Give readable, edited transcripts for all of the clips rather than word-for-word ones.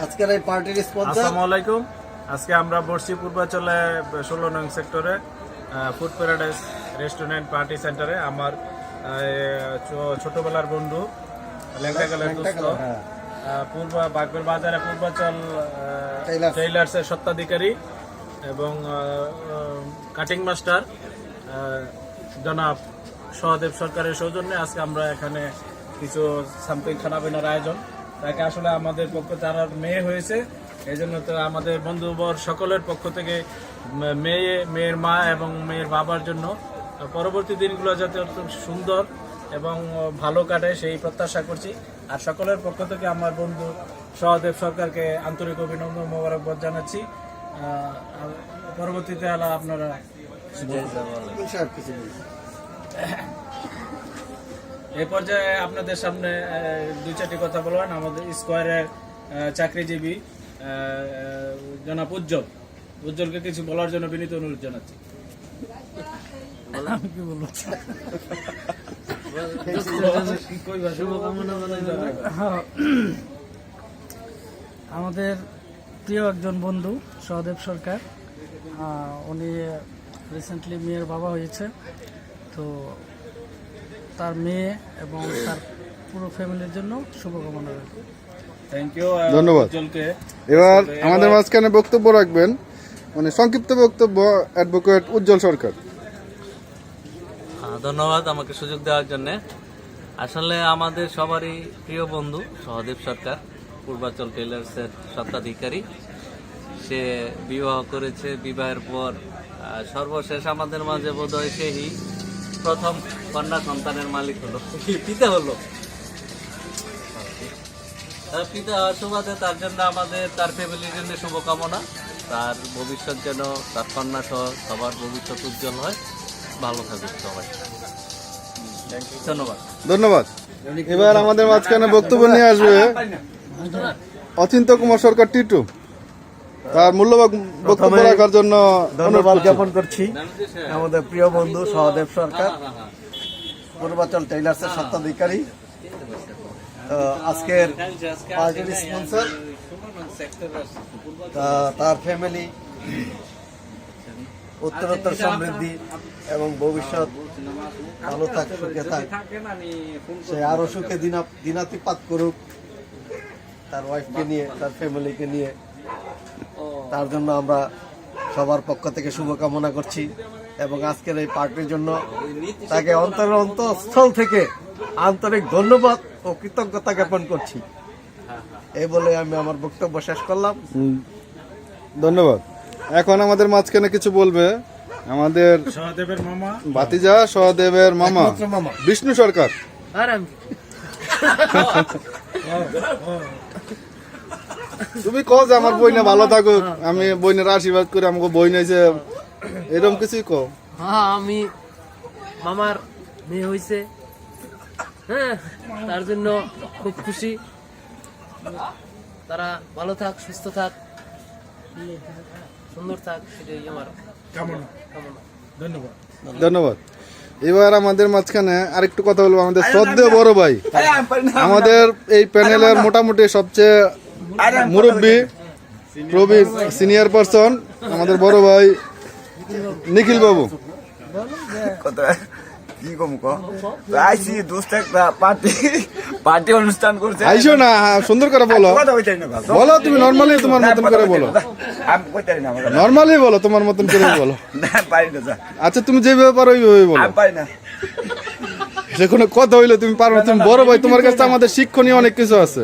আজকের এই পার্টির স্পন্সর। আসসালামু আলাইকুম। আজকে আমরা বর্ষি পূর্বাঞ্চলে 16 নং সেক্টরে ফুড প্যারাডাইস রেস্টুরেন্ট পার্টি সেন্টারে আমার ছোটবেলার বন্ধু লেঙ্কাকালের দোস্ত পূর্ব বাগবেল বাজারে পূর্বাঞ্চল টেইলার্সের স্বত্বাধিকারী এবং কাটিং মাস্টার জনাব সহদেব সরকারের সৌজন্যে আজকে আমরা এখানে কিছু সামথিং খানাপিনার আয়োজন। তাকে আসলে আমাদের পক্ষ তার মেয়ে হয়েছে, এই জন্য তো আমাদের বন্ধুবর সকলের পক্ষ থেকে মেয়ের মা এবং মেয়ের বাবার জন্য পরবর্তী দিনগুলো যাতে অত্যন্ত সুন্দর এবং ভালো কাটে সেই প্রত্যাশা করছি। আর সকলের পক্ষ থেকে আমার বন্ধু সহদেব সরকারকে আন্তরিক অভিনন্দন মোবারকবাদ জানাচ্ছি। পরবর্তীতে আপনারা এই পর্যায়ে আপনাদের সামনে দুই চারটি কথা বলবেন আমাদের স্কোয়ারের চাকরিজীবী জনাব উজ্জ্বলকে কিছু বলার জন্য বিনীত অনুরোধ জানাচ্ছি। আমাদের প্রিয় একজন বন্ধু সহদেব সরকার, উনি রিসেন্টলি মেয়ের বাবা হয়েছে, তো তার মেয়ে এবং তার পুরো ফ্যামিলির জন্য শুভকামনা রইল। থ্যাংক ইউ, ধন্যবাদ। এবার আমাদের মাঝখানে বক্তব্য রাখবেন, মানে সংক্ষিপ্ত বক্তব্য, অ্যাডভোকেট উজ্জ্বল সরকার। ধন্যবাদ আমাকে সুযোগ দেওয়ার জন্য। আসলে আমাদের সবারই প্রিয় বন্ধু সহদেব সরকার পূর্বাঞ্চল টেইলার্সের স্বত্বাধিকারী। সে বিবাহ করেছে, বিবাহের পর সর্বশেষ আমাদের মাঝে বোধহয় সেই প্রথম কন্যা সন্তানের মালিক হলো, পিতা হলো। পিতা হওয়ার সুবাদে তার জন্য আমাদের তার ফ্যামিলির জন্য শুভকামনা। তার ভবিষ্যৎ যেন তার কন্যা সহ সবার ভবিষ্যৎ উজ্জ্বল হয়, ভালো থাকুক সবাই। ধন্যবাদ। ধন্যবাদ। এবার আমাদের মাঝখানে বক্তব্য নিয়ে আসবে অচিন্ত কুমার সরকার টিটু। তার মূল্যবান বক্তব্য রাখার জন্য ধন্যবাদ জ্ঞাপন করছি আমাদের প্রিয় বন্ধু সহদেব সরকার, পূর্বাঞ্চল টেইলার্সের স্বত্বাধিকারী, আজকের পার্টির স্পন্সর। তার ফ্যামিলি উত্তরোত্তর সমৃদ্ধি এবং ভবিষ্যৎ ভালো থাক, সুখে থাক, সে আরো সুখে দিনাতিপাত করুক তার ওয়াইফকে নিয়ে, তার ফ্যামিলিকে নিয়ে। তার জন্য আমরা সবার পক্ষ থেকে শুভকামনা করছি এবং আজকের এই পার্টির জন্য তাকে অন্তঃস্থল থেকে আন্তরিক ধন্যবাদ ও কৃতজ্ঞতা জ্ঞাপন করছি। এই বলে আমি আমার বক্তব্য শেষ করলাম। ধন্যবাদ। এখন আমাদের মাঝখানে কিছু বলবে আমাদের সহদেবের মামা, ভাতিজা সহদেবের মামা বিষ্ণু সরকার। তুমি কও যে আমার বই না ভালো থাকুক, আমি বইনের আশীর্বাদ করে আমাকে বই নিয়েছে, এরকম কিছুই কও। হ্যাঁ, আমি মামার মেয়ে হয়েছে, হ্যাঁ, তার জন্য খুব খুশি। তারা ভালো থাক, সুস্থ থাক, সুন্দর থাক, সেটাই আমার কামনা। ধন্যবাদ। ধন্যবাদ। এবার আমাদের মাঝখানে আরেকটু কথা বলবো আমাদের শ্রদ্ধেয় বড় ভাই, আমাদের এই প্যানেলের মোটামুটি সবচেয়ে মুরব্বী প্রবীণ সিনিয়র পারসন আমাদের বড় ভাই নিখিল বাবু। কি কম আইসি দোস্ত একটা পার্টি অনুষ্ঠান করছে, আইসো না, সুন্দর করে বলো, বলো তুমি নর্মালি তোমার মতন করে বলো, নর্মালি বলো, তোমার মতন করে বলো। আচ্ছা, তুমি যেভাবে পারো ওইভাবে বলো, যেকোনো কথা হইলে তুমি পারো, তুমি বড় ভাই, তোমার কাছে আমাদের শিক্ষণীয় অনেক কিছু আছে।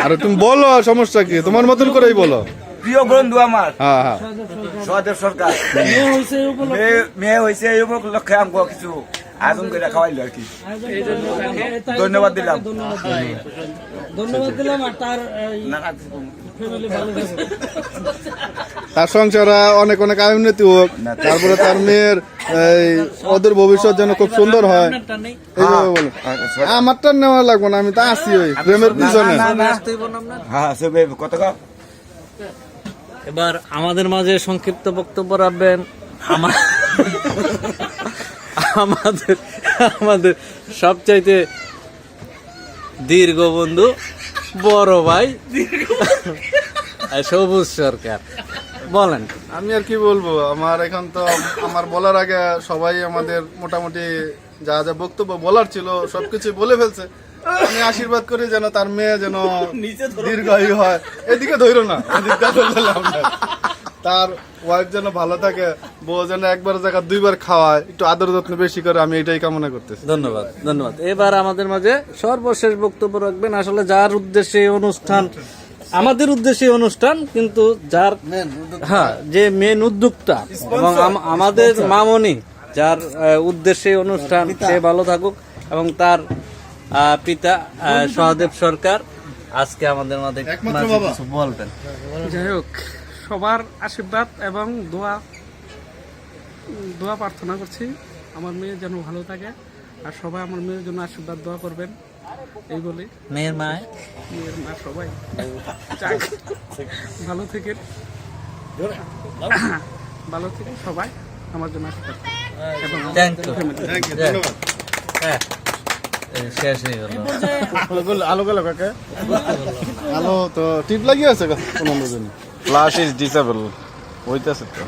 আরে তুমি বলো, সমস্যা কি, তোমার মতন করেই বলো। প্রিয় বন্ধু আমার হ্যাঁ হ্যাঁ সহদেব সরকার মেয়ে হয়েছে, এই উপলক্ষে আমাকে কিছু আয়োজন করে খাওয়াইলো আর কি। ধন্যবাদ দিলাম। আর তার তার সংসারে অনেক অনেক উন্নতি হোক, তারপরে তার মেয়ের ওদের ভবিষ্যৎ যেন খুব সুন্দর হয়, এইভাবে বলো। আমারটা নেওয়া লাগবে না, আমি তো আসি ওই প্রেমের পিছনে। হ্যাঁ, কত এবার আমাদের মাঝে সংক্ষিপ্ত বক্তব্য রাখবেন আমাদের সবচাইতে দীর্ঘ বন্ধু বড় ভাই সবুজ সরকার। বলেন। আমি আর কি বলবো, আমার এখন তো আমার বলার আগে সবাই আমাদের মোটামুটি যা যা বক্তব্য বলার ছিল সবকিছু বলে ফেলছে। আমি আশীর্বাদ করি যেন তার মেয়ে যেন দীর্ঘায়ু হয়। এদিকে ধরো না, এদিকটা ধরলে লাভ নাই। তার ওয়াইফ যেন ভালো থাকে, বউ যেন একবার জায়গা দুইবার খাওয়ায়, একটু আদর যত্ন বেশি করে, আমি এটাই কামনা করতেছি। ধন্যবাদ, ধন্যবাদ। এবার আমাদের মাঝে সর্বশেষ বক্তব্য রাখবেন আসলে যার উদ্দেশ্যে এই অনুষ্ঠান, আমাদের উদ্দেশ্যে এই অনুষ্ঠান, কিন্তু যার হ্যাঁ যে মেন উদ্যোক্তা এবং আমাদের মামনি যার উদ্দেশ্যে এই অনুষ্ঠান, সে ভালো থাকুক এবং তার পিতা সহদেব সরকার আজকে আমাদের মাঝে কিছু বলবেন। যাই হোক, সবার আশীর্বাদ এবং দোয়া প্রার্থনা করছি আমার মেয়ে যেন ভালো থাকে, আর সবাই আমার মেয়ের জন্য আশীর্বাদ দোয়া করবেন এই বলে। মেয়ের মা সবাই যাক, ভালো থেকে সবাই আমার জন্য আশীর্বাদ এবং হ্যাঁ শেষ হয়ে গেল। আলো তো টিপ লাগিয়ে আছে কোনো জন্য। Flash is disabled. হইতাছে তো।